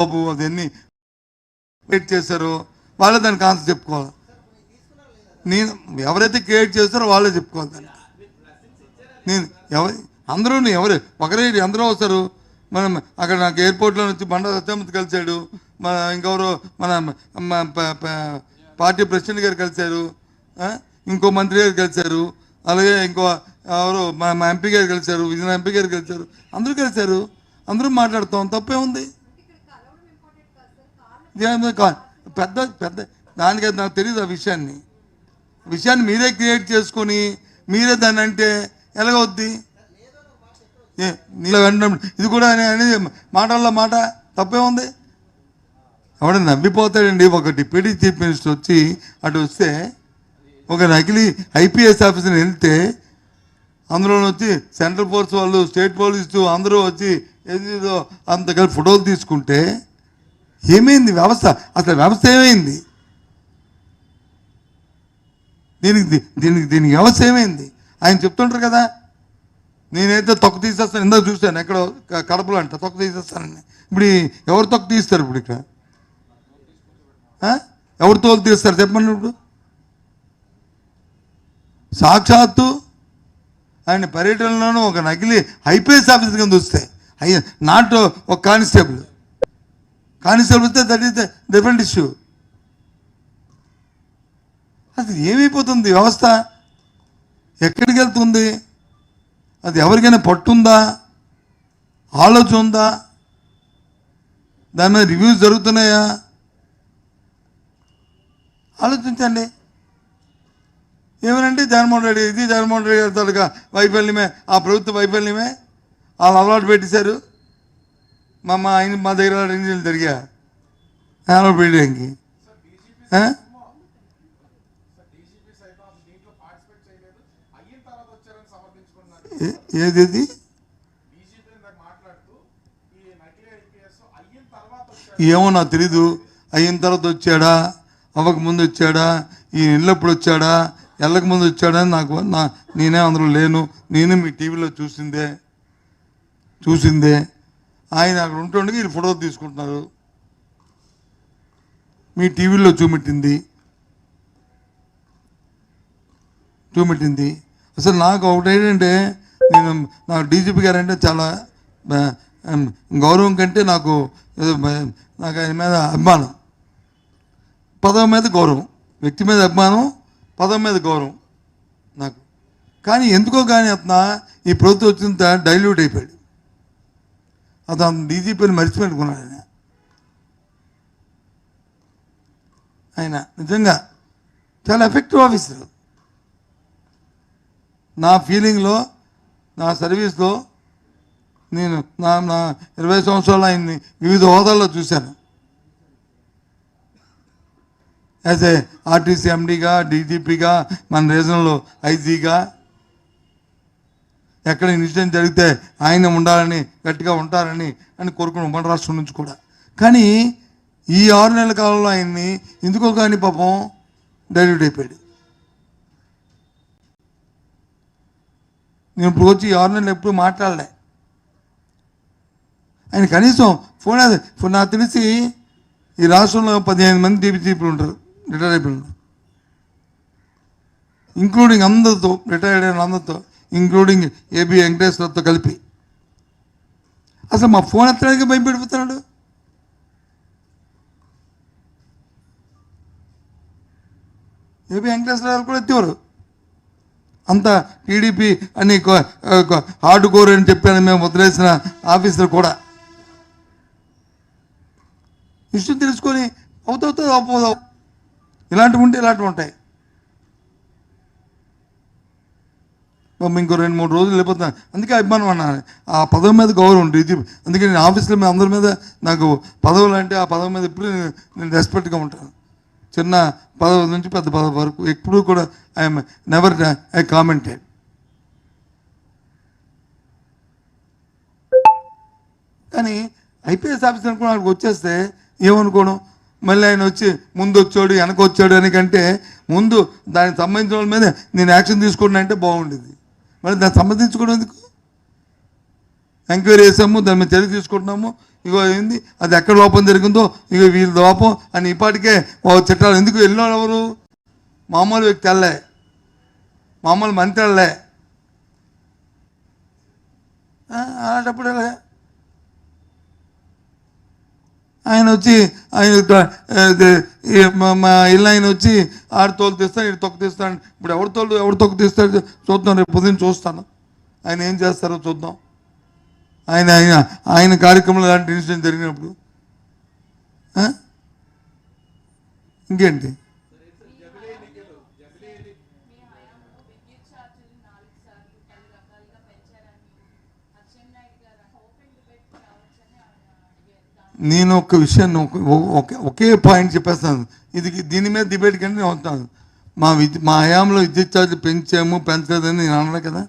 బాబు అదన్నీ క్రియేట్ చేశారో వాళ్ళే దానికి ఆన్సర్ చెప్పుకోవాలి. నేను ఎవరైతే క్రియేట్ చేస్తారో వాళ్ళే చెప్పుకోవాలి దానికి. నేను ఎవరు ఒకరే అందరూ వస్తారు. మనం అక్కడ నాకు ఎయిర్పోర్ట్లో వచ్చి బండా సత్యమూర్తి కలిశాడు, మన ఇంకెవరో మన పార్టీ ప్రెసిడెంట్ గారు కలిశారు, ఇంకో మంత్రి గారు కలిశారు, అలాగే ఇంకో ఎవరు మా ఎంపీ గారు కలిశారు, విజయనగరం ఎంపీ గారు కలిశారు, అందరూ కలిశారు, అందరూ మాట్లాడుతాం. తప్పే ఉంది. పెద్ద పెద్ద దానికైతే నాకు తెలియదు. ఆ విషయాన్ని మీరే క్రియేట్ చేసుకొని మీరే దాన్ని అంటే ఎలాగవుద్ది? నీలో ఇది కూడా అనేది మాటల్లో మాట తప్పే ఉంది. ఎవడన్నా నవ్విపోతాడండి. ఒక డిప్యూటీ చీఫ్ మినిస్టర్ వచ్చి అటు వస్తే ఒక నకిలీ ఐపీఎస్ ఆఫీసర్ని వెళ్తే అందులో వచ్చి సెంట్రల్ ఫోర్స్ వాళ్ళు, స్టేట్ పోలీసు అందరూ వచ్చి ఏదో అంత కలిసి ఫోటోలు తీసుకుంటే ఏమైంది వ్యవస్థ? అసలు వ్యవస్థ ఏమైంది? దీనికి వ్యవస్థ ఏమైంది? ఆయన చెప్తుంటారు కదా, నేనైతే తొక్క తీసేస్తాను. ఇందాక చూశాను ఎక్కడో కడపలో అంట తొక్క తీసేస్తానని. ఇప్పుడు ఎవరు తొక్క తీస్తారు? ఇప్పుడు ఇక్కడ ఎవరు తోలు తీస్తారు చెప్పండి. ఇప్పుడు సాక్షాత్తు ఆయన పర్యటనలోనూ ఒక నకిలీ ఐపీఎస్ ఆఫీసర్ కింద వస్తే నాట్ ఒక కానిస్టేబుల్ వస్తే that is the different issue. అసలు ఏమైపోతుంది వ్యవస్థ? ఎక్కడికి వెళ్తుంది? అది ఎవరికైనా పట్టుందా? ఆలోచన ఉందా? దాని మీద రివ్యూస్ జరుగుతున్నాయా? ఆలోచించండి. ఏమనంటే జగన్మోహన్ రెడ్డి గారి తాలూకా వైఫల్యమే, ఆ ప్రభుత్వ వైఫల్యమే. వాళ్ళు అలవాటు పెట్టేశారు. మా దగ్గర ఇంజనీర్లు జరిగా అలవాటు పెట్టడానికి. ఏది ఏమో నాకు తెలీదు. అయిన తర్వాత వచ్చాడా, అవ్వక ముందు వచ్చాడా, ఈ ఇళ్ళప్పుడు వచ్చాడా, వెళ్ళక ముందు వచ్చాడా నేనే అందులో లేను. నేను మీ టీవీలో చూసిందే. ఆయన అక్కడ ఉంటుండగా వీళ్ళు ఫోటో తీసుకుంటున్నారు. మీ టీవీలో చూపెట్టింది. అసలు నాకు ఒకటి ఏంటంటే, నాకు డీజీపీ గారు అంటే చాలా గౌరవం కంటే నాకు ఆయన మీద అభిమానం. పదవి మీద గౌరవం, వ్యక్తి మీద అభిమానం, పదవి మీద గౌరవం నాకు. కానీ ఎందుకో కానీ అతను ఈ ప్రభుత్వం వచ్చిన డైల్యూట్ అయిపోయాడు. అతను డీజీపీని మర్చిపెట్టుకున్నాడు. ఆయన నిజంగా చాలా ఎఫెక్టివ్ ఆఫీసర్. నా ఫీలింగ్లో, నా సర్వీస్లో నేను నా 20 సంవత్సరాలు ఆయన్ని వివిధ హోదాల్లో చూశాను. యాజ్ ఏ ఆర్టీసీ ఎండీగా, డీజీపీగా, మన రీజనల్ ఐజీగా. ఎక్కడ ఇన్సిడెంట్ జరిగితే ఆయన ఉండాలని, గట్టిగా ఉంటారని కోరుకుని ఉమ్మడి రాష్ట్రం నుంచి కూడా. కానీ ఈ 6 నెలల కాలంలో ఆయన్ని ఎందుకో కానీ పాపం డైల్యూట్ అయిపోయాడు. నేను ఇప్పుడు వచ్చి 6 నెలలు ఎప్పుడు మాట్లాడలే. ఆయన కనీసం ఫోన్ నాకు తెలిసి ఈ రాష్ట్రంలో 15 మంది డీజీపీలు ఉంటారు, రిటైర్ అయిపోయి, ఇంక్లూడింగ్ అందరితో, రిటైర్డ్ అయిన అందరితో, ఇంక్లూడింగ్ ఏబి వెంకటేశ్వరతో కలిపి. అసలు మా ఫోన్ ఎత్తడానికి భయపెడిపోతున్నాడు. ఏబి వెంకటేశ్వర గారు కూడా ఎత్తేవారు. అంత టీడీపీ అని హార్డ్ కోర్ అని చెప్పాను మేము వదిలేసిన ఆఫీసర్ కూడా. విషయం తెలుసుకొని అవుతుంది అవ్వదు, ఇలాంటివి ఉంటాయి. ఇంకో 2-3 రోజులు వెళ్ళిపోతున్నాను. అందుకే అభిమానం అన్నాను. ఆ పదవి మీద గౌరవం డీజీపీ. అందుకే నేను ఆఫీసులో మీద అందరి మీద నాకు పదవులు అంటే ఆ పదవి మీద ఎప్పుడు నేను రెస్పెక్ట్గా ఉంటాను. చిన్న పదవి నుంచి పెద్ద పదవి వరకు ఎప్పుడూ కూడా ఐఎమ్ నెవర్ ఐ కామెంటెడ్. కానీ ఐపీఎస్ ఆఫీసర్ అనుకున్న వాడికి వచ్చేస్తే ఏమనుకోవడం, మళ్ళీ ఆయన వచ్చి ముందు వచ్చాడు వెనక వచ్చాడు అని కంటే ముందు దానికి సంబంధించిన వాళ్ళ మీద నేను యాక్షన్ తీసుకున్నా అంటే బాగుండేది. మరి దాన్ని సంబంధించుకోవడం ఎందుకు? ఎంక్వైరీ చేసాము, దాని మీద చర్య తీసుకుంటున్నాము, ఇగో ఏంది అది ఎక్కడ లోపం జరిగిందో ఇగో వీళ్ళ లోపం అని ఇప్పటికే చట్టాలు ఎందుకు వెళ్ళిన ఎవరు మామూలు వ్యక్తి వెళ్ళే మామూలు మంత్రి వెళ్ళే అలాంటప్పుడు వెళ్ళే ఆయన వచ్చి మా ఇల్లు ఆయన వచ్చి ఆడ తోలు తీస్తాను ఇటు తొక్క తీస్తాను. ఇప్పుడు ఎవరు తొక్క తీస్తాడు చూద్దాం, రేపు పొద్దున్న చూస్తాను ఆయన ఏం చేస్తారో చూద్దాం. ఆయన ఆయన ఆయన కార్యక్రమంలో అలాంటి ఇన్సిడెంట్ జరిగినప్పుడు ఇంకేంటి నేను ఒక విషయాన్ని ఒకే పాయింట్ చెప్పేస్తాను. దీని మీద డిబేట్ కంటే నేను అవుతాను. మా హయాంలో విద్యుత్ ఛార్జీలు పెంచాము పెంచలేదని నేను అన్నాను కదా.